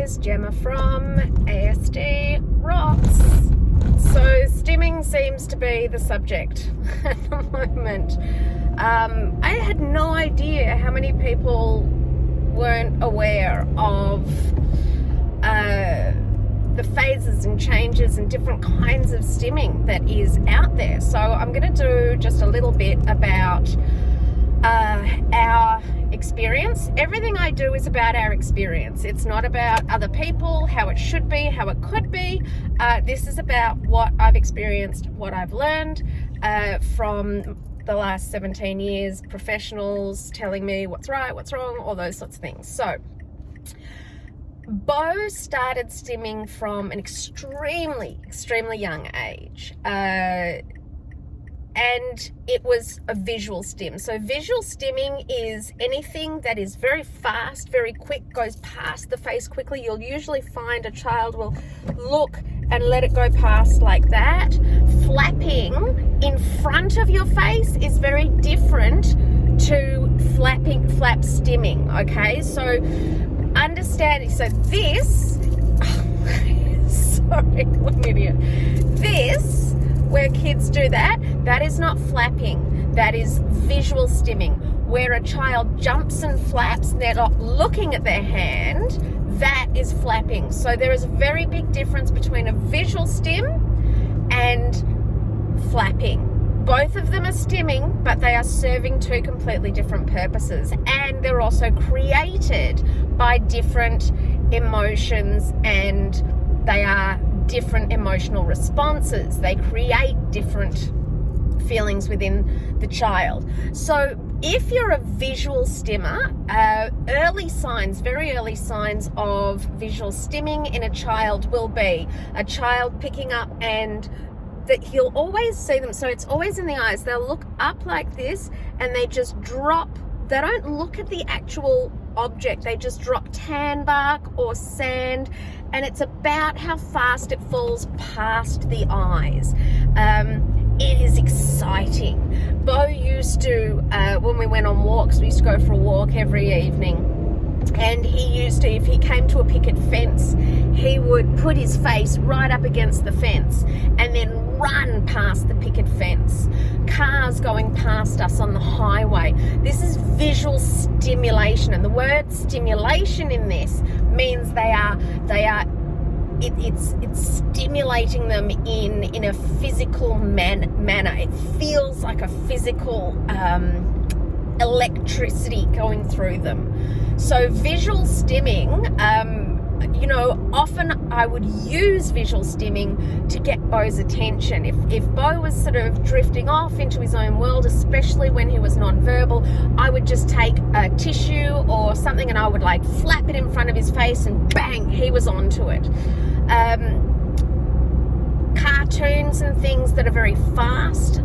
guys, Gemma from ASD Rocks. So stimming seems to be the subject at the moment. I had no idea how many people weren't aware of the phases and changes and different kinds of stimming that is out there. So I'm going to do just a little bit about our experience. Everything I do is about our experience. It's not about other people, how it should be, how it could be. This is about what I've experienced, what I've learned from the last 17 years, professionals telling me what's right, what's wrong, all those sorts of things. So Bo started stimming from an extremely young age. And it was a visual stim. So visual stimming is anything that is very fast, very quick, goes past the face quickly. You'll usually find a child will look and let it go past like that. Flapping in front of your face is very different to flap stimming, okay? So understanding, so this, sorry, what an idiot. This, where kids do that, that is not flapping, that is visual stimming. Where a child jumps and flaps, they're not looking at their hand, that is flapping. So there is a very big difference between a visual stim and flapping. Both of them are stimming, but they are serving two completely different purposes. And they're also created by different emotions, and they are different emotional responses. They create different feelings within the child. So if you're a visual stimmer, early signs, very early signs of visual stimming in a child will be a child picking up, and that he'll always see them. So it's always in the eyes. They'll look up like this and they just drop. They don't look at the actual object. They just drop tan bark or sand, and it's about how fast it falls past the eyes. It is exciting. Bo used to, when we went on walks, we used to go for a walk every evening, and he used to, if he came to a picket fence, he would put his face right up against the fence and then run past the picket fence. Cars going past us on the highway. This is visual stimulation, and the word stimulation in this means it's stimulating them in a physical manner. It feels like a physical electricity going through them. So visual stimming, often I would use visual stimming to get Bo's attention. If Bo was sort of drifting off into his own world, especially when he was nonverbal, I would just take a tissue or something and I would like flap it in front of his face, and bang, he was onto it. Cartoons and things that are very fast,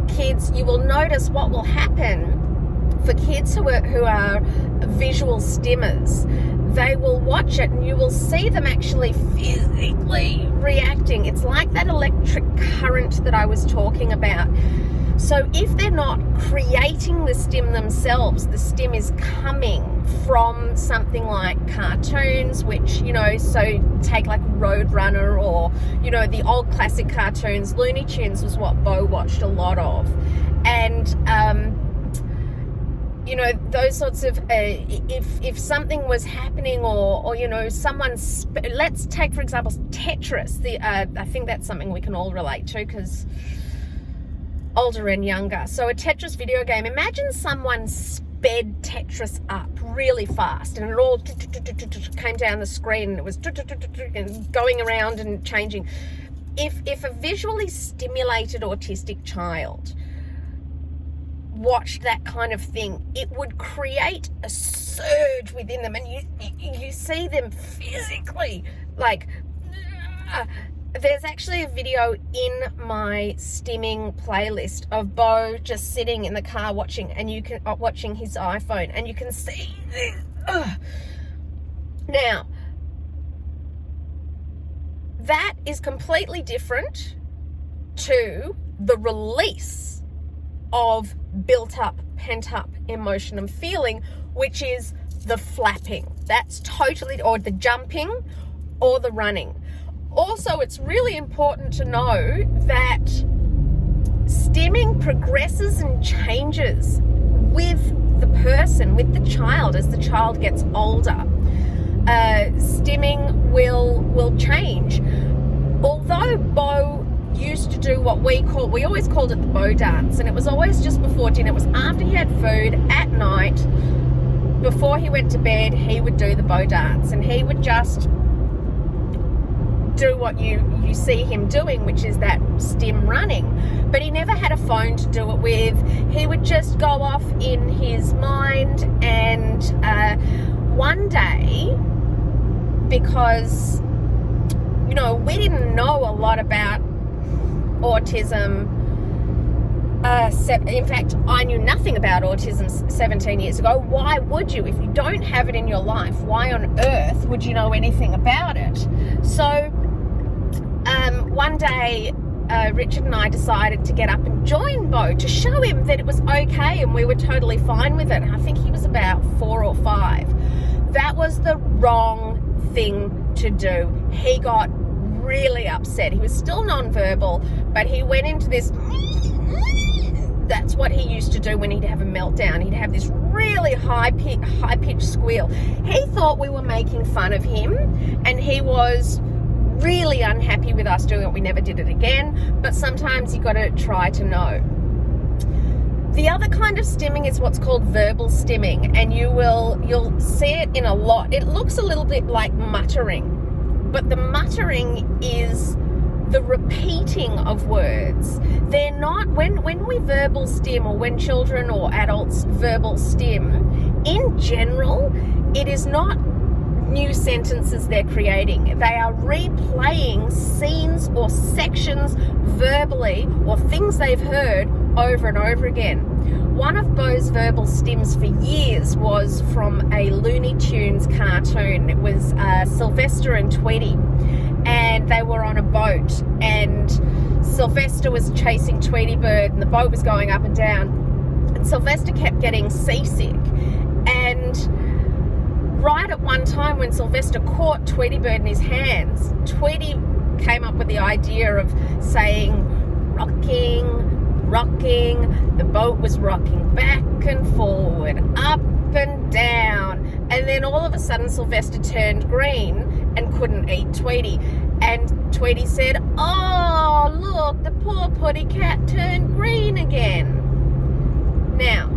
kids, you will notice what will happen for kids who are visual stimmers. They will watch it and you will see them actually physically reacting. It's like that electric current that I was talking about. So if they're not creating the stim themselves, the stim is coming from something like cartoons, which, so take like Roadrunner or, the old classic cartoons. Looney Tunes was what Bo watched a lot of. And, those sorts of, if something was happening or let's take, for example, Tetris. I think that's something we can all relate to because older and younger. So a Tetris video game, imagine someone sped Tetris up really fast and it all came down the screen and it was going around and changing. If a visually stimulated autistic child watched that kind of thing, it would create a surge within them, and you see them physically like there's actually a video in my stimming playlist of Bo just sitting in the car watching his iPhone, and you can see now that is completely different to the release of built up, pent up emotion and feeling, which is the flapping. That's totally, or the jumping or the running. Also, it's really important to know that stimming progresses and changes with the person, with the child, as the child gets older. Stimming will change. Although Beau used to do what we always called it the Beau dance, and it was always just before dinner. It was after he had food at night, before he went to bed, he would do the Beau dance, and he would just do what you see him doing, which is that stim running. But he never had a phone to do it with. He would just go off in his mind, and one day, because we didn't know a lot about autism. In fact, I knew nothing about autism 17 years ago. Why would you? If you don't have it in your life, why on earth would you know anything about it? So one day, Richard and I decided to get up and join Beau to show him that it was okay, and we were totally fine with it. I think he was about 4 or 5. That was the wrong thing to do. He got really upset. He was still non-verbal, but he went into this. That's what he used to do when he'd have a meltdown. He'd have this really high-pitched squeal. He thought we were making fun of him, and he was really unhappy with us doing it. We never did it again, but sometimes you got to try to know. The other kind of stimming is what's called verbal stimming, and you'll see it in a lot. It looks a little bit like muttering, but the muttering is the repeating of words. They're not, when we verbal stim, or when children or adults verbal stim, in general, it is not new sentences they're creating. They are replaying scenes or sections verbally, or things they've heard over and over again. One of Beau's verbal stims for years was from a Looney Tunes cartoon. It was Sylvester and Tweety, and they were on a boat, and Sylvester was chasing Tweety Bird, and the boat was going up and down, and Sylvester kept getting seasick. And right at one time, when Sylvester caught Tweety Bird in his hands, Tweety came up with the idea of saying, rocking, the boat was rocking back and forward, up and down, and then all of a sudden Sylvester turned green and couldn't eat Tweety, and Tweety said, oh look, the poor putty cat turned green again. Now,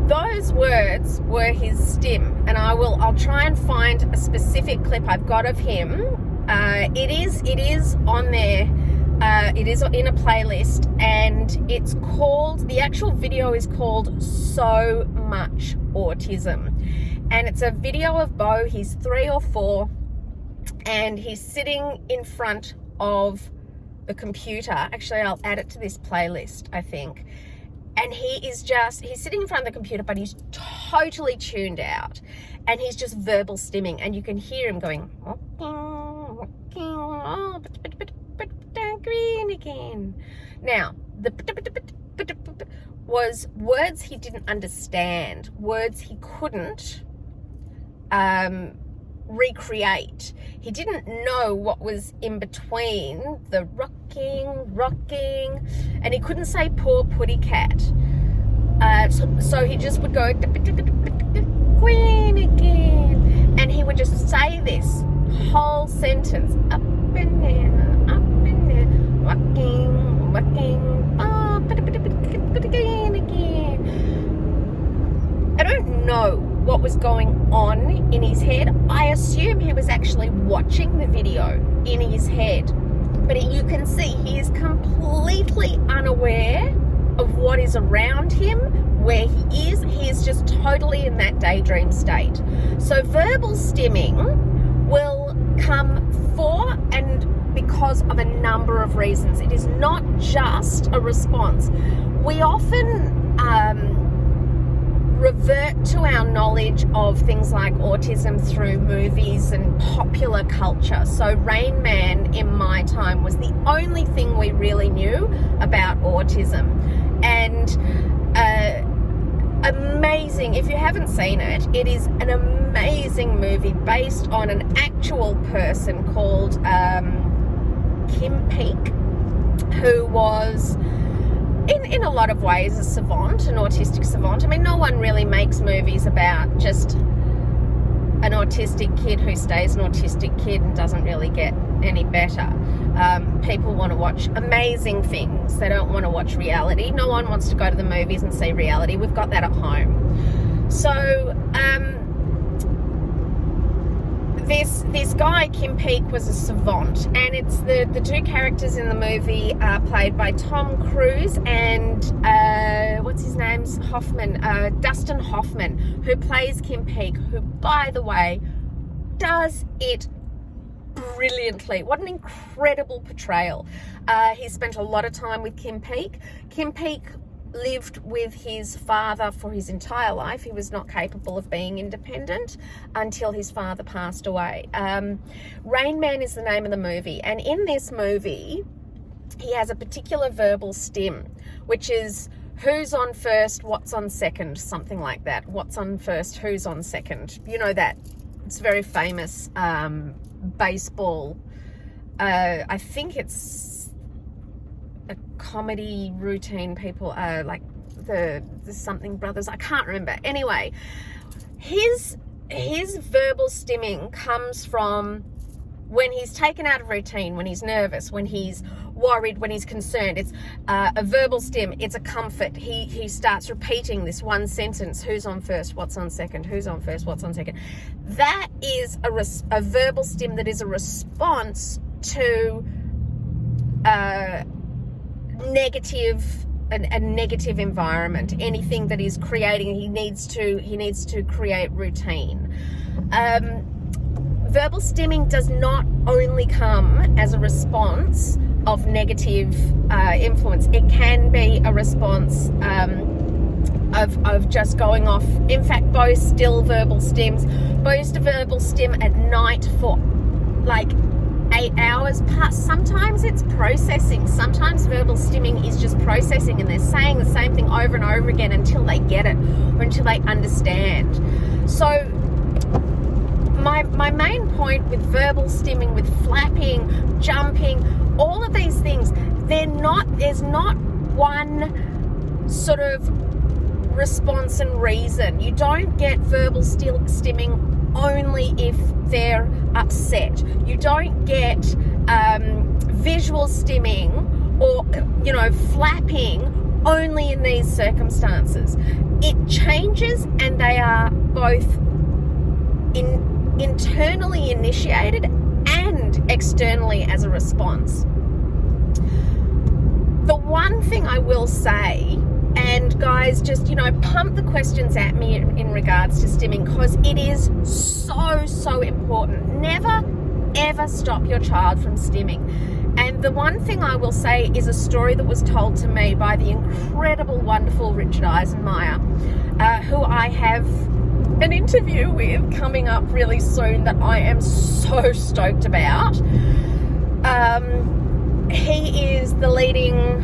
those words were his stim, and I'll try and find a specific clip I've got of him. It is on there. It is in a playlist, and it's called, the actual video is called So Much Autism, and it's a video of Beau. He's 3 or 4, and he's sitting in front of the computer. Actually, I'll add it to this playlist, I think. And he's sitting in front of the computer, but he's totally tuned out, and he's just verbal stimming, and you can hear him going, oh, green again. Now, the was words he didn't understand, words he couldn't recreate. He didn't know what was in between the rocking, and he couldn't say poor putty cat. So he just would go queen again, and he would just say this whole sentence, up and down, rocking, oh, again. I don't know what was going on in his head. I assume he was actually watching the video in his head, but you can see he is completely unaware of what is around him, where he is just totally in that daydream state. So verbal stimming will come for and because of a number of reasons. It is not just a response. We often revert to our knowledge of things like autism through movies and popular culture. So Rain Man in my time was the only thing we really knew about autism. And amazing. If you haven't seen it, it is an amazing movie based on an actual person called Kim Peek, who was in a lot of ways a savant, an autistic savant. I mean, no one really makes movies about just an autistic kid who stays an autistic kid and doesn't really get any better. People want to watch amazing things. They don't want to watch reality. No one wants to go to the movies and see reality. We've got that at home. So this guy, Kim Peek, was a savant, and it's the two characters in the movie are played by Tom Cruise and what's his name's Dustin Hoffman, who plays Kim Peek, who, by the way, does it brilliantly. What an incredible portrayal. He spent a lot of time with Kim Peek. Kim Peek lived with his father for his entire life. He was not capable of being independent until his father passed away. Rain Man is the name of the movie, and in this movie he has a particular verbal stim, which is who's on first, what's on second, something like that. What's on first, who's on second. You know that. It's very famous baseball. I think it's a comedy routine. People like the something brothers. I can't remember. Anyway, his verbal stimming comes from when he's taken out of routine, when he's nervous, when he's worried, when he's concerned. It's a verbal stim. It's a comfort. He starts repeating this one sentence: who's on first, what's on second, who's on first, what's on second. That is a verbal stim that is a response to a negative environment. Anything that is creating, he needs to create routine. Verbal stimming does not only come as a response of negative influence. It can be a response of just going off. In fact, Bo still verbal stims. Bo used to verbal stim at night for like 8 hours past. Sometimes it's processing. Sometimes verbal stimming is just processing, and they're saying the same thing over and over again until they get it or until they understand. So my main point with verbal stimming, with flapping, jumping, all of these things, there's not one sort of response and reason. You don't get verbal stimming only if they're upset. You don't get visual stimming or, flapping only in these circumstances. It changes, and they are both internally initiated and externally as a response. The one thing I will say, and guys, just, pump the questions at me in regards to stimming, because it is so important. Never, ever stop your child from stimming. And the one thing I will say is a story that was told to me by the incredible, wonderful Richard Eisenmeyer, who I have an interview with coming up really soon that I am so stoked about. He is the leading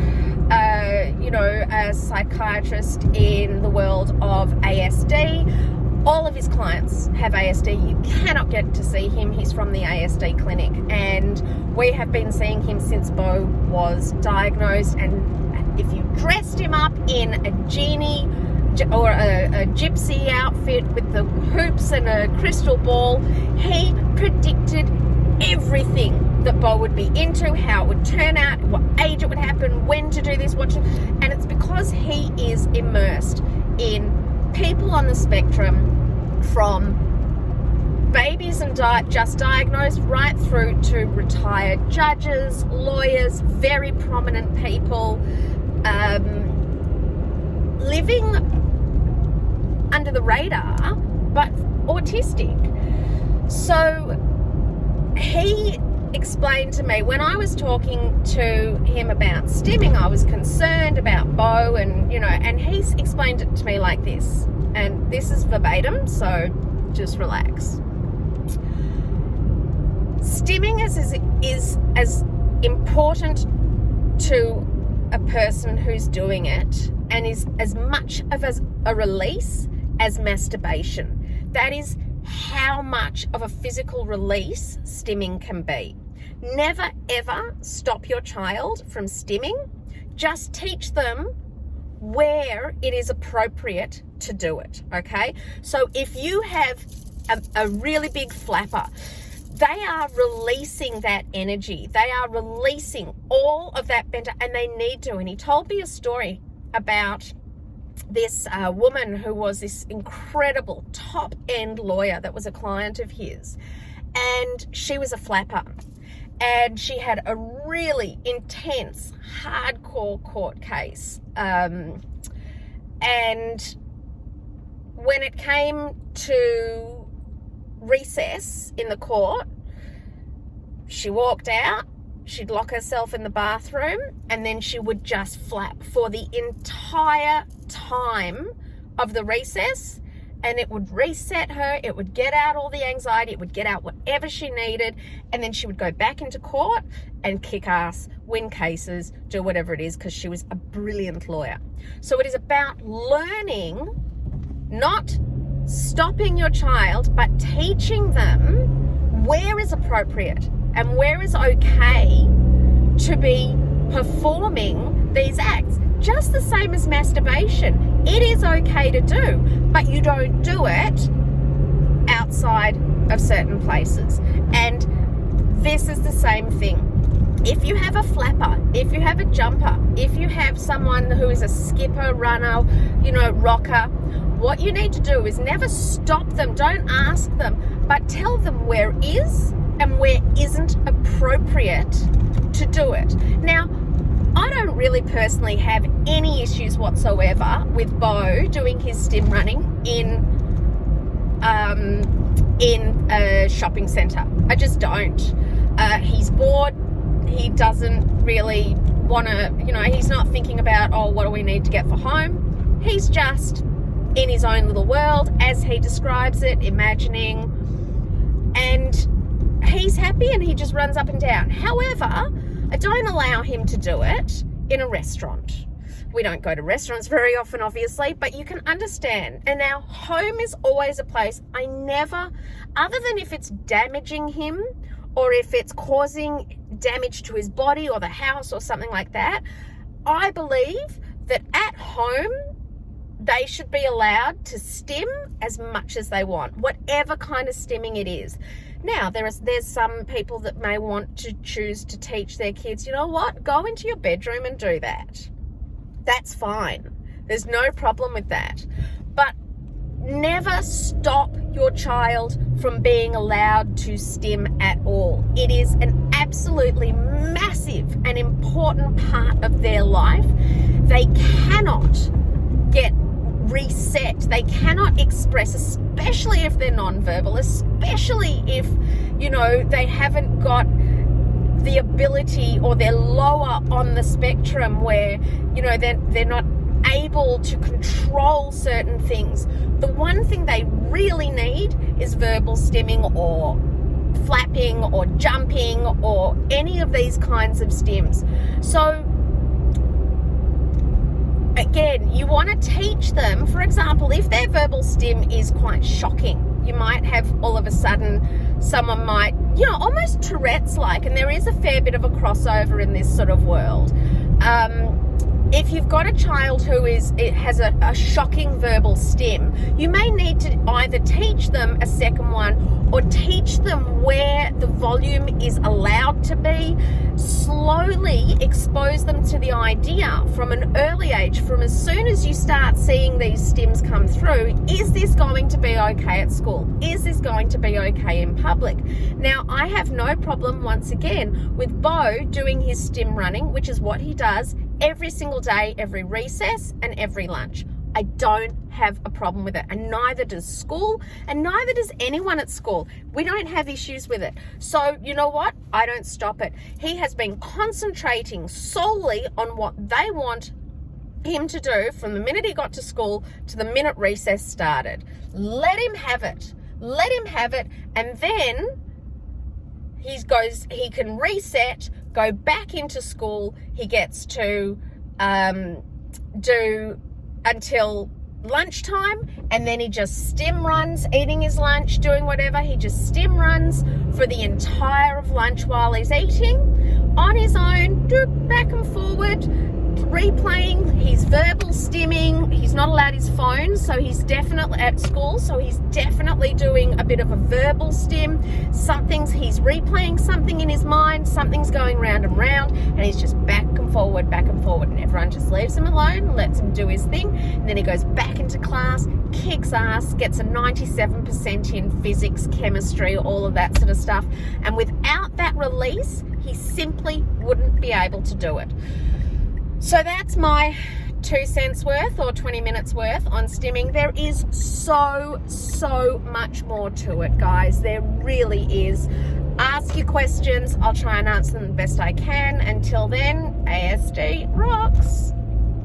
a psychiatrist in the world of ASD. All of his clients have ASD. You cannot get to see him. He's from the ASD clinic, and we have been seeing him since Bo was diagnosed. And if you dressed him up in a genie or a gypsy outfit with the hoops and a crystal ball, he predicted everything that Bo would be into, how it would turn out, what age it would happen, when to do this, and it's because he is immersed in people on the spectrum, from babies and just diagnosed right through to retired judges, lawyers, very prominent people, living under the radar, but autistic. So he explained to me, when I was talking to him about stimming, I was concerned about Bo, and he explained it to me like this, and this is verbatim, so just relax. Stimming is as important to a person who's doing it, and is as much of a release as masturbation. That is how much of a physical release stimming can be. Never ever stop your child from stimming. Just teach them where it is appropriate to do it, okay? So if you have a really big flapper, they are releasing that energy. They are releasing all of that bender, and they need to. And he told me a story about this woman who was this incredible top-end lawyer that was a client of his, and she was a flapper, and she had a really intense, hardcore court case, and when it came to recess in the court, she walked out, she'd lock herself in the bathroom, and then she would just flap for the entire time of the recess, and it would reset her. It would get out all the anxiety. It would get out whatever she needed, and then she would go back into court and kick ass, win cases, do whatever it is, because she was a brilliant lawyer. So it is about learning, not stopping your child, but teaching them where is appropriate and where is okay to be performing these acts. Just the same as masturbation. It is okay to do, but you don't do it outside of certain places. And this is the same thing. If you have a flapper, if you have a jumper, if you have someone who is a skipper, runner, rocker, what you need to do is never stop them. Don't ask them, but tell them where is and where isn't appropriate to do it. Now, I don't really personally have any issues whatsoever with Bo doing his stim running in a shopping centre. I just don't. He's bored. He doesn't really want to, he's not thinking about, what do we need to get for home? He's just in his own little world, as he describes it, imagining, and he's happy and he just runs up and down. However, I don't allow him to do it in a restaurant. We don't go to restaurants very often, obviously, but you can understand. And now home is always a place I never, other than if it's damaging him or if it's causing damage to his body or the house or something like that, I believe that at home, they should be allowed to stim as much as they want, whatever kind of stimming it is. Now, there's some people that may want to choose to teach their kids, go into your bedroom and do that. That's fine. There's no problem with that. But never stop your child from being allowed to stim at all. It is an absolutely massive and important part of their life. They cannot get reset. They cannot express, especially if they're nonverbal, especially if, they haven't got the ability or they're lower on the spectrum where, they're not able to control certain things. The one thing they really need is verbal stimming or flapping or jumping or any of these kinds of stims. So again, you want to teach them, for example, if their verbal stim is quite shocking, you might have all of a sudden someone might, almost Tourette's-like, and there is a fair bit of a crossover in this sort of world. If you've got a child who has a shocking verbal stim, you may need to either teach them a second one or teach them where the volume is allowed to be. Slowly expose them to the idea from an early age, from as soon as you start seeing these stims come through, is this going to be okay at school? Is this going to be okay in public? Now, I have no problem, once again, with Bo doing his stim running, which is what he does every single day, every recess and every lunch. I don't have a problem with it, and neither does school, and neither does anyone at school. We don't have issues with it. So you know what? I don't stop it. He has been concentrating solely on what they want him to do from the minute he got to school to the minute recess started. Let him have it. Let him have it, and then he can reset, go back into school. He gets to do until lunchtime, and then he just stim runs, eating his lunch, doing whatever. He just stim runs for the entire of lunch while he's eating on his own, back and forward, replaying. He's verbal stimming. He's not allowed his phone, so he's definitely at school, so he's definitely doing a bit of a verbal stim. He's replaying something in his mind, something's going round and round, and he's just back and forward, and everyone just leaves him alone, lets him do his thing, and then he goes back into class, kicks ass, gets a 97% in physics, chemistry, all of that sort of stuff. And without that release, he simply wouldn't be able to do it. So that's my 2 cents worth or 20 minutes worth on stimming. There is so much more to it, guys. There really is. Ask your questions. I'll try and answer them the best I can. Until then, ASD rocks.